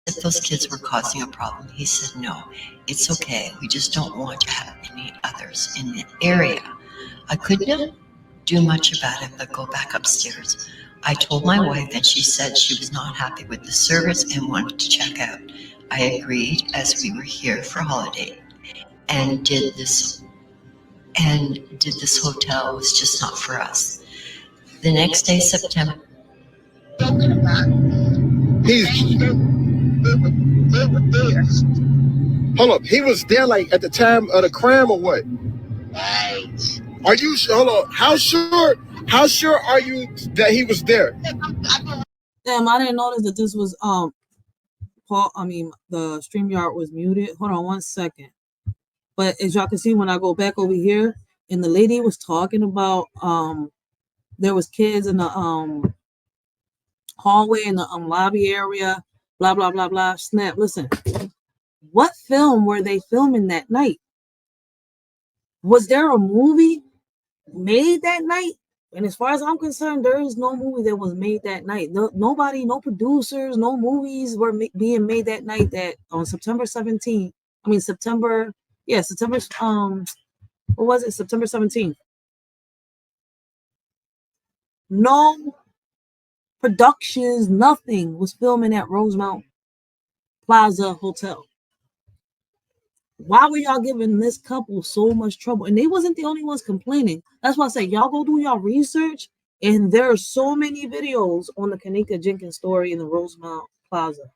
if those kids were causing a problem. He said, no, it's okay. We just don't want to have any others in the area. I couldn't do much about it, but go back upstairs. I told my wife, and she said she was not happy with the service and wanted to check out. I agreed, as we were here for holiday, and did this hotel was just not for us. The next day, September. Hold up, he was there like at the time of the crime or what? Right. Are you hold on? How sure are you that he was there? Damn, I didn't notice that this was the StreamYard was muted. Hold on one second. But as y'all can see, when I go back over here, and the lady was talking about there was kids in the hallway in the lobby area, blah blah blah blah. Snap, listen. What film were they filming that night? Was there a movie made that night? And as far as I'm concerned, there is no movie that was made that night. Nobody, no producers, no movies were being made that night. That on September 17th. I mean September. Yeah, September. What was it? September 17th. No productions, nothing was filming at Rosemount Plaza Hotel. Why were y'all giving this couple so much trouble? And they wasn't the only ones complaining. That's why I say y'all go do y'all research. And there are so many videos on the Kenneka Jenkins story in the Rosemount Plaza.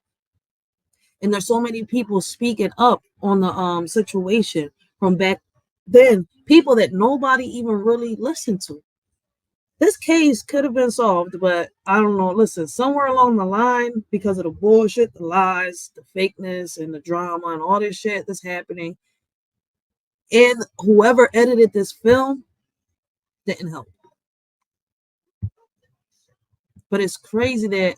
And there's so many people speaking up on the situation from back then. People that nobody even really listened to. This case could have been solved, but I don't know. Listen, somewhere along the line, because of the bullshit, the lies, the fakeness, and the drama, and all this shit that's happening, and whoever edited this film didn't help. But it's crazy that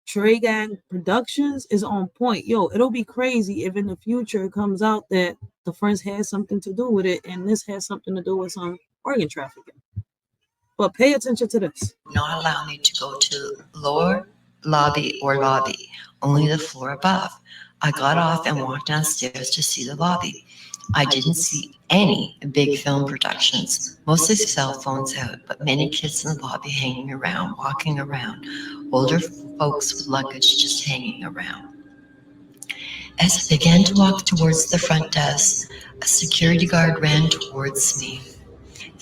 TREGANG Productions is on point. Yo, it'll be crazy if in the future it comes out that the friends had something to do with it, and this has something to do with some organ trafficking. But pay attention to this. Not allow me to go to lower lobby, only the floor above. I got off and walked downstairs to see the lobby. I didn't see any big film productions, mostly cell phones out, but many kids in the lobby hanging around, walking around, older folks with luggage just hanging around. As I began to walk towards the front desk, a security guard ran towards me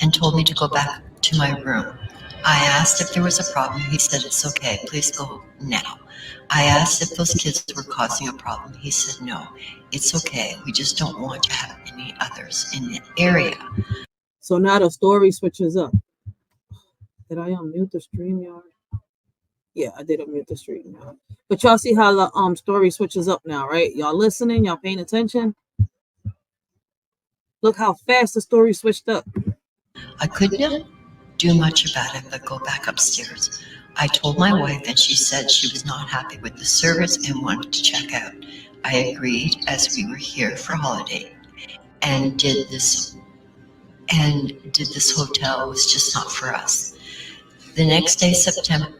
and told me to go back to my room. I asked if there was a problem. He said, it's okay, please go now. I asked if those kids were causing a problem. He said, no, it's okay. We just don't want to have any others in the area. So now the story switches up. Did I unmute the StreamYard? Yeah, I did unmute the StreamYard. But y'all see how the story switches up now, right? Y'all listening? Y'all paying attention? Look how fast the story switched up. I couldn't do much about it, but go back upstairs. I told my wife, and she said she was not happy with the service and wanted to check out. I agreed, as we were here for holiday, and did this hotel was just not for us. The next day, September.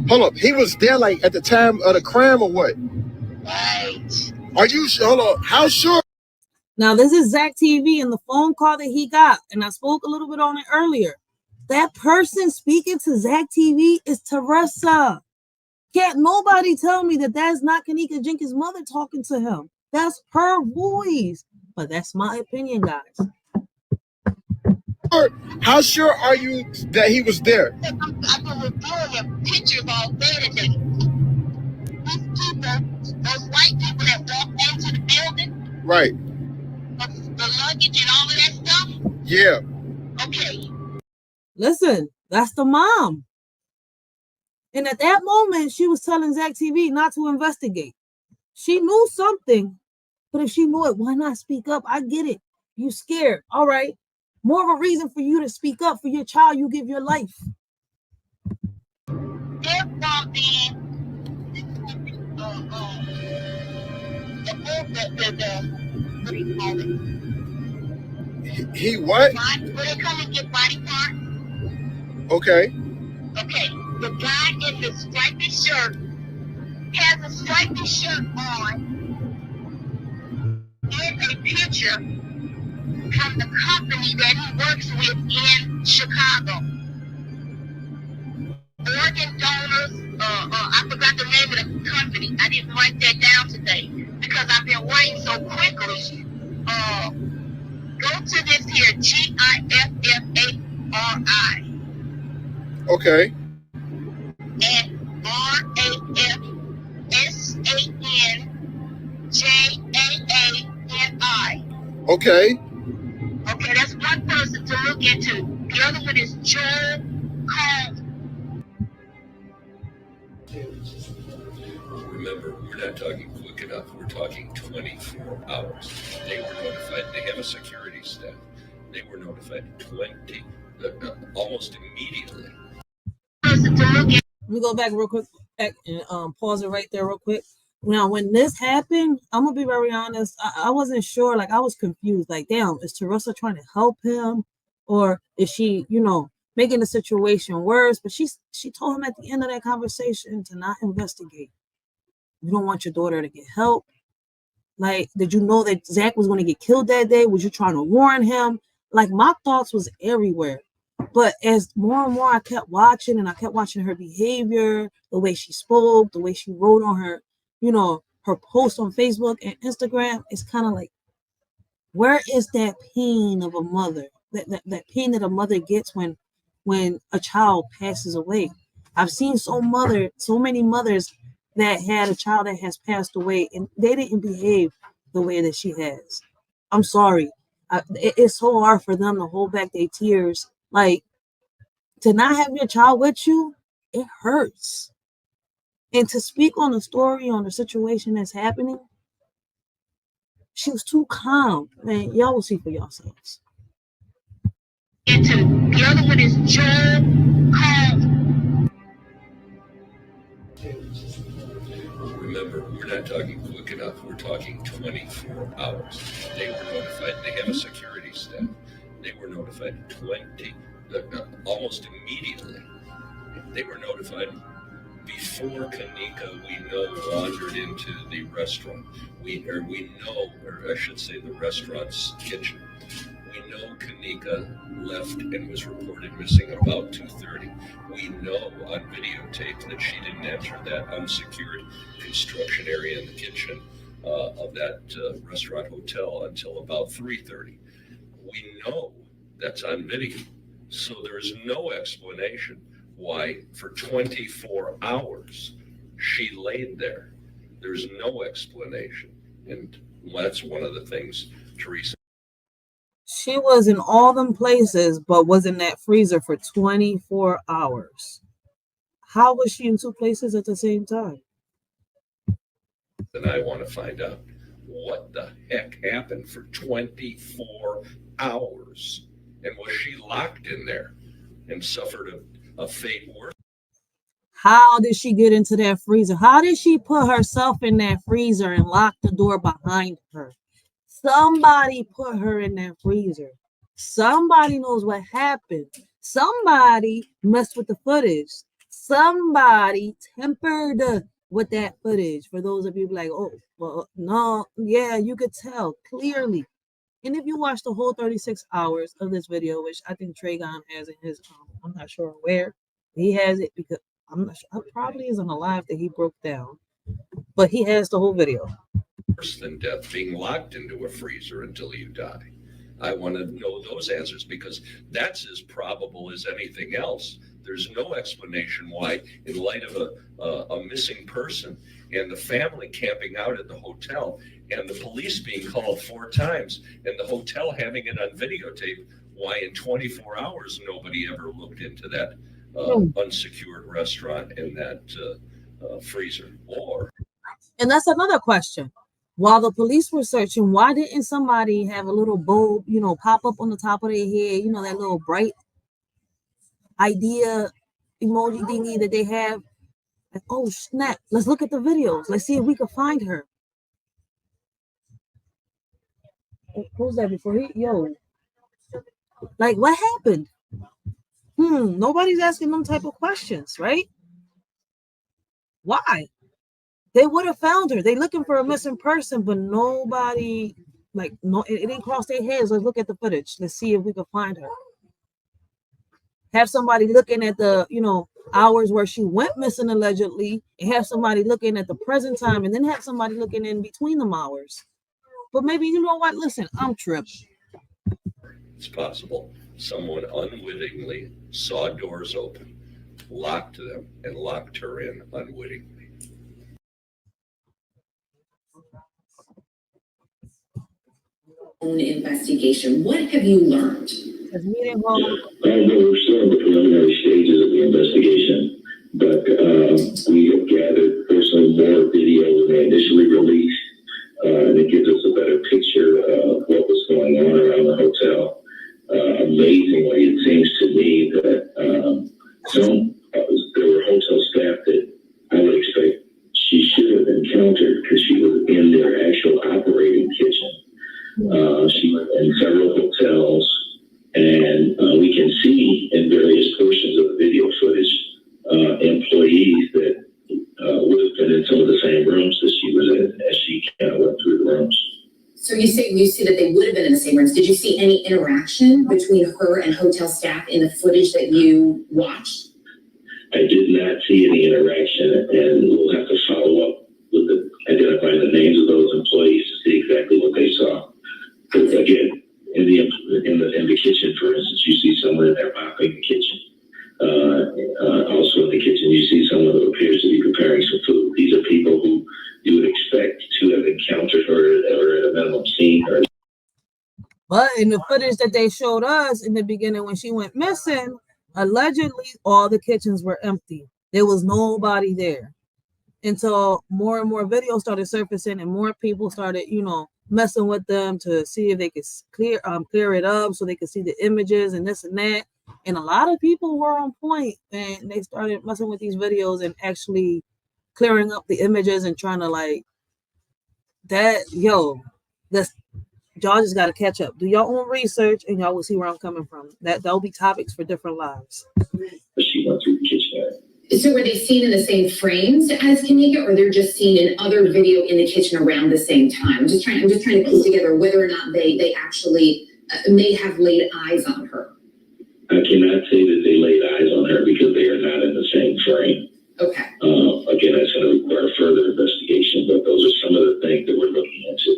Hold up, he was there like at the time of the crime or what? Right. Are you hold on? How sure? Now this is Zach TV and the phone call that he got, and I spoke a little bit on it earlier. That person speaking to Zach TV is Teresa. Can't nobody tell me that that's not Kenneka Jenkins' mother talking to him. That's her voice. But that's my opinion, guys. How sure are you that he was there? I've been reviewing pictures all day today. These people, those white people that walked into the building, Right. the luggage and all of that stuff. Yeah. Okay. Listen, that's the mom. And at that moment, she was telling Zach TV not to investigate. She knew something, but if she knew it, why not speak up? I get it. You scared. All right. More of a reason for you to speak up for your child. You give your life. They're from what do you call it? He what? Where they come and get body parts. Okay. Okay, the guy in the stripy shirt has a stripy shirt on in a picture from the company that he works with in Chicago. Organ donors, I forgot the name of the company. I didn't write that down today because I've been writing so quickly. Go to this here, GIFFARI. Okay. And RAFSANJAANI. Okay. Okay, that's one person to look into. The other one is Joel Combs. Remember, we're not talking quick enough. We're talking 24 hours. They were notified. They have a security staff. They were notified almost immediately. Let me go back real quick and pause it right there real quick. Now, when this happened, I'm gonna be very honest. I wasn't sure. Like, I was confused. Like, damn, is Teresa trying to help him, or is she, making the situation worse? But she told him at the end of that conversation to not investigate. You don't want your daughter to get help. Like, did you know that Zach was going to get killed that day? Was you trying to warn him? Like, my thoughts was everywhere. But as more and more I kept watching, and I kept watching her behavior, the way she spoke, the way she wrote on her, her posts on Facebook and Instagram, it's kind of like, where is that pain of a mother? That pain that a mother gets when a child passes away. I've seen so many mothers that had a child that has passed away, and they didn't behave the way that she has. I'm sorry. It's so hard for them to hold back their tears. Like, to not have your child with you, it hurts. And to speak on the story, on the situation that's happening, she was too calm. Man, y'all will see for yourselves. The other one is Joel Combs. Remember, we're not talking quick enough. We're talking 24 hours. They were notified. They have a security staff. They were notified almost immediately. They were notified before Kanika, we know, wandered into the restaurant. I should say the restaurant's kitchen. We know Kanika left and was reported missing about 2:30. We know on videotape that she didn't enter that unsecured construction area in the kitchen of that restaurant hotel until about 3:30. We know that's on video. So there is no explanation why for 24 hours she laid there. There's no explanation. And that's one of the things Teresa. She was in all them places, but was in that freezer for 24 hours. How was she in two places at the same time? And I want to find out what the heck happened for 24 hours. And was she locked in there and suffered a fate worse? How did she get into that freezer? How did she put herself in that freezer and lock the door behind her? Somebody put her in that freezer. Somebody knows what happened. Somebody messed with the footage. Somebody tempered with that footage. For those of you like, oh, well, no, yeah, you could tell clearly. And if you watch the whole 36 hours of this video, which I think TREGANG has in his, I'm not sure where he has it, because I'm not sure, it probably isn't a live that he broke down, but he has the whole video. Worse than death, being locked into a freezer until you die. I want to know those answers, because that's as probable as anything else. There's no explanation why, in light of a missing person and the family camping out at the hotel and the police being called 4 times and the hotel having it on videotape, why in 24 hours nobody ever looked into that unsecured restaurant and that freezer. And that's another question. While the police were searching, why didn't somebody have a little bulb, pop up on the top of their head, that little bright idea emoji thingy that they have? Like, oh snap, let's look at the videos. Let's see if we can find her. Who's that before he? Yo. Like, what happened? Nobody's asking them type of questions, right? Why? They would have found her. They looking for a missing person, but nobody, like, no, it didn't cross their heads. Let's look at the footage. Let's see if we can find her. Have somebody looking at the, hours where she went missing allegedly, and have somebody looking at the present time, and then have somebody looking in between them hours. But maybe, you know what? Listen, I'm tripping. It's possible someone unwittingly saw doors open, locked them, and locked her in unwittingly. Own investigation. What have you learned? We're still in the preliminary stages of the investigation, but we have gathered personally more video than they initially released, and it gives us a better picture of what was going on around the hotel. Amazingly, it seems to me that there were hotel staff that I would expect she should have encountered because she was in their actual operating kitchen. She was in several hotels, and we can see in various portions of the video footage employees that would have been in some of the same rooms that she was in as she kind of went through the rooms. So you see that they would have been in the same rooms. Did you see any interaction between her and hotel staff in the footage that you watched? I did not see any interaction, and we'll have to follow up with identifying the names of those employees to see exactly what they saw. But again, in the kitchen, for instance, you see someone in there mopping the kitchen. Also in the kitchen, you see someone who appears to be preparing some food. These are people who you would expect to have encountered her or at a minimum seen her. But in the footage that they showed us in the beginning when she went missing, allegedly all the kitchens were empty. There was nobody there until more and more videos started surfacing and more people started, messing with them to see if they could clear it up so they could see the images and this and that. And a lot of people were on point, and they started messing with these videos and actually clearing up the images and trying to y'all just got to catch up. Do your own research and y'all will see where I'm coming from. That'll be topics for different lives. She went through the kitchen. So were they seen in the same frames as Kanika, or they're just seen in other video in the kitchen around the same time? I'm just trying to piece together whether or not they actually may have laid eyes on her. I cannot say that they laid eyes on her because they are not in the same frame. Okay. Again, that's going to require further investigation, but those are some of the things that we're looking into.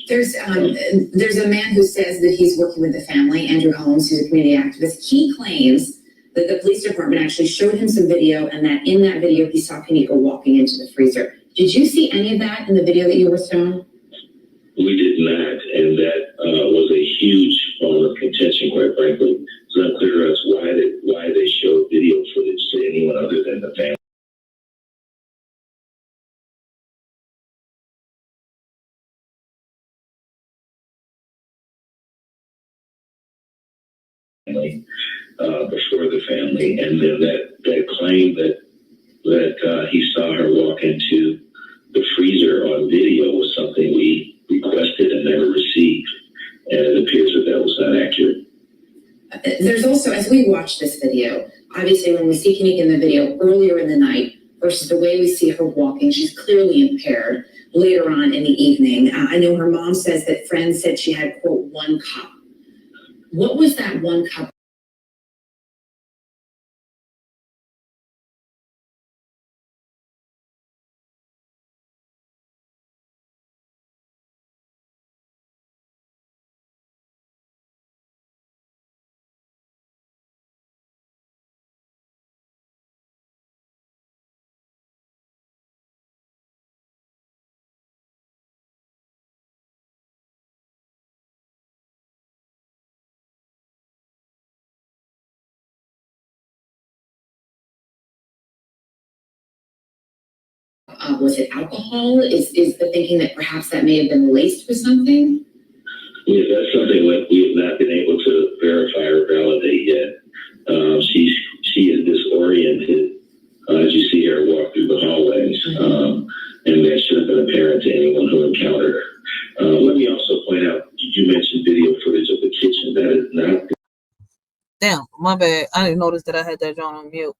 There's a man who says that he's working with the family, Andrew Holmes, who's a community activist. He claims that the police department actually showed him some video, and that in that video he saw Kanika walking into the freezer. Did you see any of that in the video that you were shown? We did not, and that was a huge bone of contention, quite frankly. It's not clear to us why they showed video footage to anyone other than the family. Before the family, and then that claim that he saw her walk into the freezer on video was something we requested and never received, and it appears that was not accurate. There's also, as we watch this video, obviously when we see Kanika in the video earlier in the night versus the way we see her walking, she's clearly impaired later on in the evening. I know her mom says that friends said she had, quote, 1 cup. What was that 1 cup? Was it alcohol? Is the thinking that perhaps that may have been laced with something? Yeah, that's something that we have not been able to verify or validate yet. She is disoriented as you see her walk through the hallways, and that should have been apparent to anyone who encountered her. Let me also point out, you mentioned video footage of the kitchen. That is not. Damn, My bad. I didn't notice that I had that John on mute.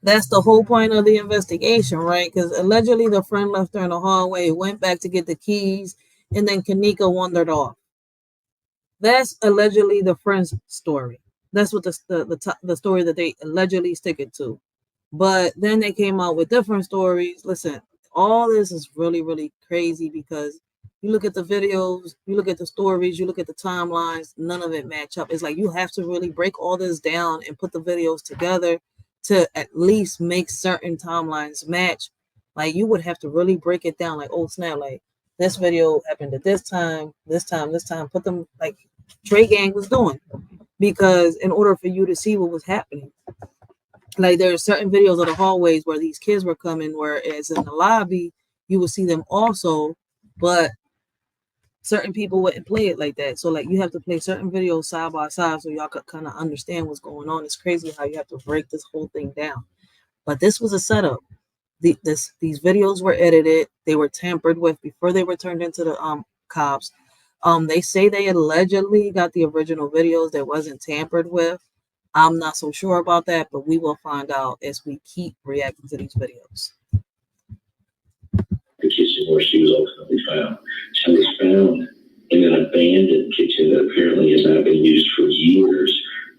That's the whole point of the investigation, right? Because allegedly the friend left her in the hallway, went back to get the keys, and then Kanika wandered off. That's allegedly the friend's story. That's what the story that they allegedly stick it to. But then they came out with different stories. Listen, all this is really, really crazy because you look at the videos, you look at the stories, you look at the timelines, none of it match up. It's like you have to really break all this down and put the videos together to at least make certain timelines match. Like you would have to really break it down like, oh snap, like this video happened at this time, put them like Trey Gang was doing. Because in order for you to see what was happening, like there are certain videos of the hallways where these kids were coming, whereas in the lobby, you would see them also, but certain people wouldn't play it like that. So like you have to play certain videos side by side so y'all could kind of understand what's going on. It's crazy how you have to break this whole thing down. But this was a setup. These videos were edited. They were tampered with before they were turned into the cops. They say they allegedly got the original videos that wasn't tampered with. I'm not so sure about that, but we will find out as we keep reacting to these videos. The kitchen where she was ultimately found. She was found in an abandoned kitchen that apparently has not been used for years,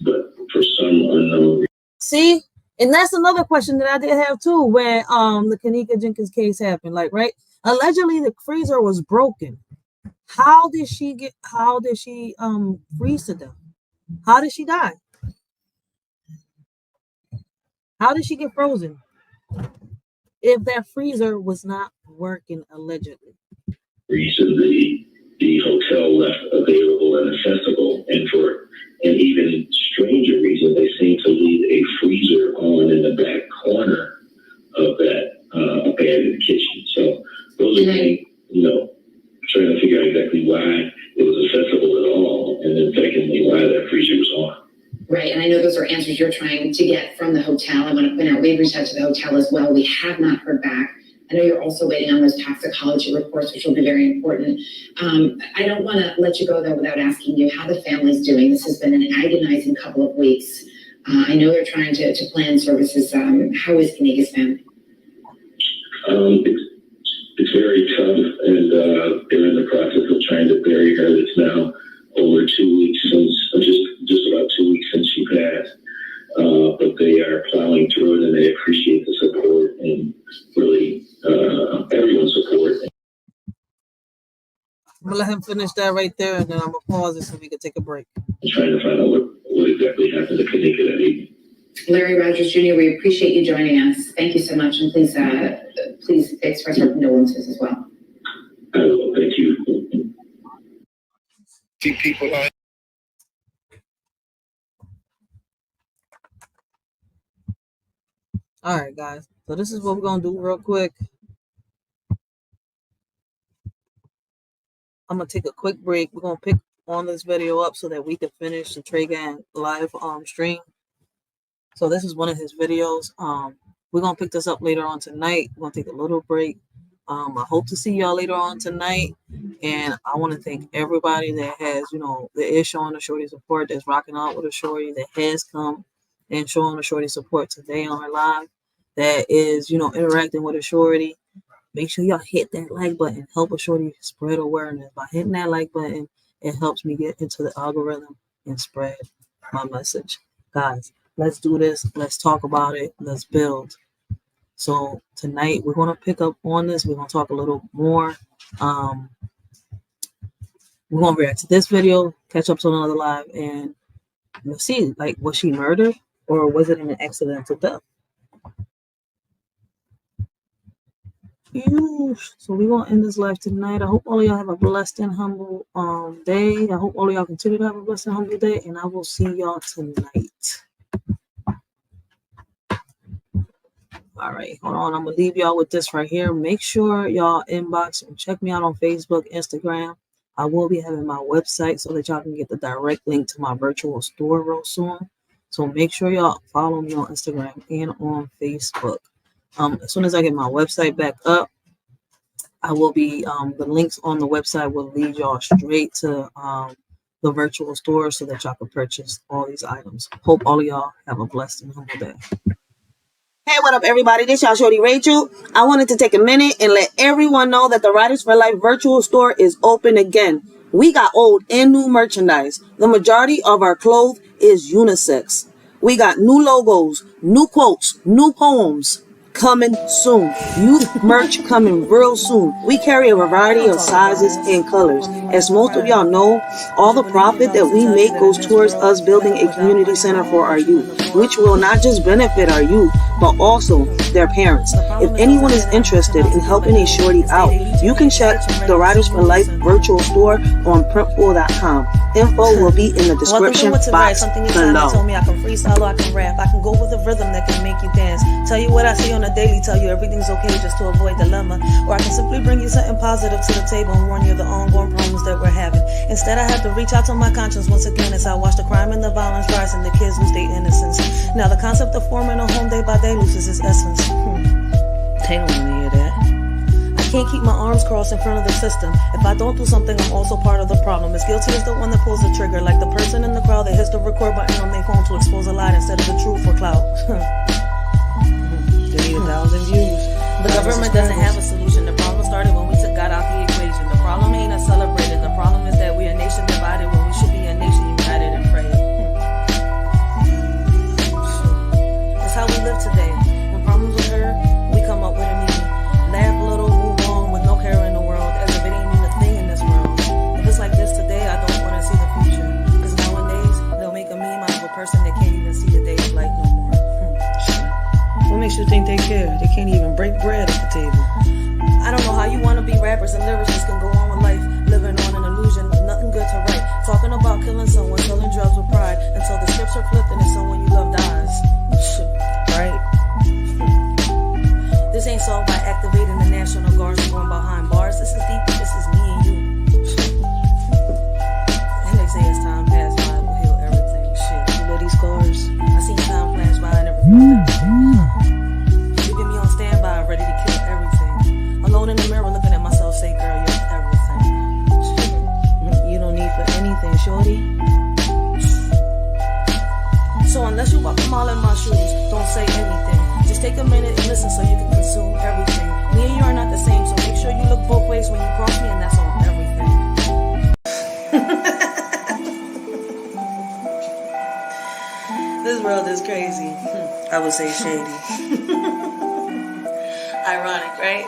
but for some unknown reason. See? And that's another question that I did have too when the Kanika Jenkins case happened. Like, right? Allegedly the freezer was broken. How did she freeze to death? How did she die? How did she get frozen if that freezer was not working allegedly? Reason the hotel left available and accessible, and for an even stranger reason, they seem to leave a freezer on in the back corner of that abandoned kitchen. So those are things, trying to figure out exactly why it was accessible at all, and then secondly, why that freezer was on. Right, and I know those are answers you're trying to get from the hotel. I want to point out we've reached out to the hotel as well. We have not heard back. I know you're also waiting on those toxicology reports, which will be very important. I don't want to let you go, though, without asking you how the family's doing. This has been an agonizing couple of weeks. I know they're trying to plan services. How is Kanika's family? It's very tough, and they're in the process of trying to bury her. It's now over 2 weeks since, just about 2 weeks since she passed. But they are plowing through it, and they appreciate the support and really everyone's support. I'm gonna let him finish that right there, and then I'm gonna pause it so we can take a break. I'm trying to find out what exactly happened to Kanika that evening. Larry Rogers Jr., we appreciate you joining us. Thank you so much, and please express our condolences as well. I will. Thank you. See people on. All right, guys. So this is what we're gonna do real quick. I'm gonna take a quick break. We're gonna pick on this video up so that we can finish the Trey Gang live stream. So this is one of his videos. We're gonna pick this up later on tonight. We're gonna take a little break. I hope to see y'all later on tonight. And I want to thank everybody that has, that is showing the Shorty support, that's rocking out with a Shorty, that has come and showing the Shorty support today on her live, that is, interacting with a Shorty. Make sure y'all hit that like button. Help a Shorty spread awareness. By hitting that like button, it helps me get into the algorithm and spread my message. Guys, let's do this. Let's talk about it. Let's build. So tonight we're going to pick up on this. We're going to talk a little more. We're going to react to this video, catch up to another live, and we'll see, like, was she murdered or was it an accidental death? So we're going to end this live tonight. I hope all of y'all have a blessed and humble day. I hope all of y'all continue to have a blessed and humble day, and I will see y'all tonight. All right, hold on. I'm going to leave y'all with this right here. Make sure y'all inbox and check me out on Facebook, Instagram. I will be having my website so that y'all can get the direct link to my virtual store real soon. So make sure y'all follow me on Instagram and on Facebook. As soon as I get my website back up, I will be, the links on the website will lead y'all straight to the virtual store so that y'all can purchase all these items. Hope all of y'all have a blessed and humble day. Hey, what up, everybody? This y'all Shorty Rachel. I wanted to take a minute and let everyone know that the Writers for Life virtual store is open again. We got old and new merchandise. The majority of our clothes is unisex. We got new logos, new quotes, new poems coming soon. Youth merch coming real soon. We carry a variety of sizes and colors. As most of y'all know, all the profit that we make goes towards us building a community center for our youth, which will not just benefit our youth, but also their parents. If anyone is interested in helping a shorty out, you can check the Writers for Life virtual store on printful.com. Info will be in the description box below. Told me I can freestyle or I can rap. I can go with a rhythm that can make you dance. Tell you what I see on a daily, tell you everything's okay just to avoid dilemma. Or I can simply bring you something positive to the table and warn you of the ongoing problems that we're having. Instead, I have to reach out to my conscience once again as I watch the crime and the violence rise and the kids lose their innocence. Now the concept of forming a home day by day loses its essence. They don't want to hear that. I can't keep my arms crossed in front of the system. If I don't do something, I'm also part of the problem. As guilty as the one that pulls the trigger, like the person in the crowd that hits the record button on their phone to expose a lie instead of the truth for clout. They need 1,000 views. The government doesn't have a solution. The problem started when we took God out the equation. The problem ain't us celebrating. The problem is that we're a nation divided when we should be a nation united and praying. That's how we live today. When problems occur, we come up with a meaning. Laugh a little, move on with no care in the world, as if it ain't mean a thing in this world. If it's like this today, I don't want to see the future. Because nowadays, they'll make a meme out of a person that can't even see the day of light no more. What makes you think they care? They can't even break bread at the table. I don't know how you want to be rappers and lyricists can go on with life, living on an illusion, nothing good to write. Talking about killing someone, selling drugs with pride, until the scripts are flipped and it's someone you love dies. Right? This ain't solved by activating the National Guards and going behind bars. This is deeper, this is me and you. And they say as time passes by, it will heal everything. Shit, you know these scars? I seen time flash by and never felt everything. Leaving me on standby, ready to kill everything. Alone in the mirror looking at myself, say, girl, you're everything. You don't need for anything, shorty. So unless you walk a mile in my shoes, don't say anything. Just take a minute and listen so you can consume everything. Me and you are not the same, so make sure you look both ways when you cross me, and that's on everything. This world is crazy. I would say shady. Ironic, right?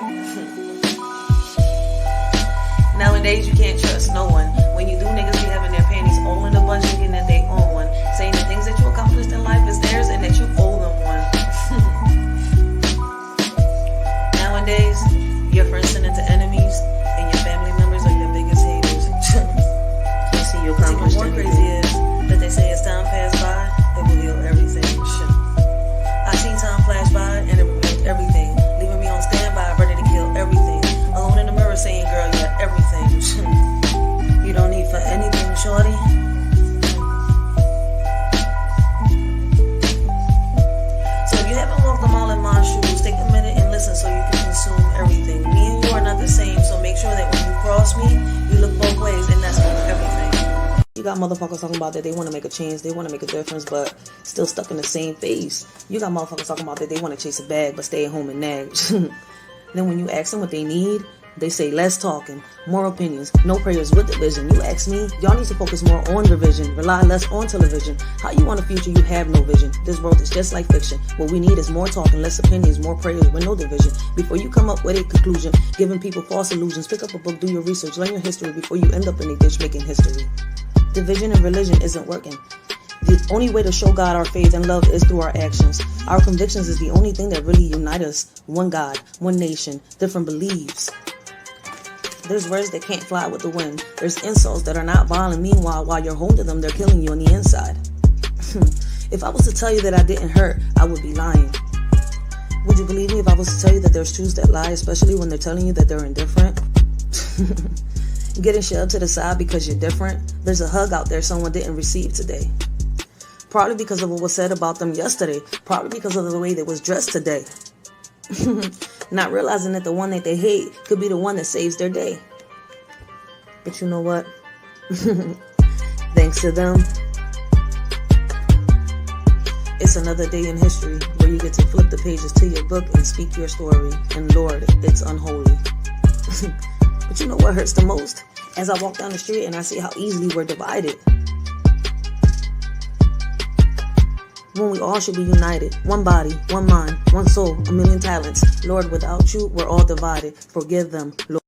Nowadays, you can't trust no one. When you do, niggas be having their panties all in a bunch, thinking that they own one. Saying the things that you accomplished in life is theirs and that you owe them one. Nowadays, your friends turn into enemies, and your family members are your biggest haters. You see, you accomplished anything. What's even more crazy is that they say as time passed by, it will heal everything. I seen time flash by, and it revealed everything, leaving me on standby, ready to kill everything. Alone in the mirror saying, girl, you're everything. You don't need for anything, shorty. So if you haven't walked a mile in my shoes, take a minute and listen so you can consume everything. Me and you are not the same, so make sure that when you cross me, you look both ways, and that's on everything. You got motherfuckers talking about that they want to make a change, they want to make a difference, but still stuck in the same phase. You got motherfuckers talking about that they want to chase a bag, but stay at home and nag. Then when you ask them what they need, they say less talking, more opinions, no prayers with division. You ask me, y'all need to focus more on revision, rely less on television. How you want a future you have no vision? This world is just like fiction. What we need is more talking, less opinions, more prayers with no division. Before you come up with a conclusion, giving people false illusions, pick up a book, do your research, learn your history before you end up in a ditch making history. Division and religion isn't working. The only way to show God our faith and love is through our actions. Our convictions is the only thing that really unite us. One God, one nation, different beliefs. There's words that can't fly with the wind. There's insults that are not violent. Meanwhile, while you're holding them, they're killing you on the inside. If I was to tell you that I didn't hurt, I would be lying. Would you believe me if I was to tell you that there's truths that lie, especially when they're telling you that they're indifferent? Getting shoved to the side because you're different. There's a hug out there someone didn't receive today. Probably because of what was said about them yesterday. Probably because of the way they was dressed today. not realizing that the one that they hate could be the one that saves their day. But you know what? Thanks to them, it's another day in history where you get to flip the pages to your book and speak your story. And Lord, it's unholy. But you know what hurts the most? As I walk down the street and I see how easily we're divided. When we all should be united. One body, one mind, one soul, a million talents. Lord, without you, we're all divided. Forgive them, Lord.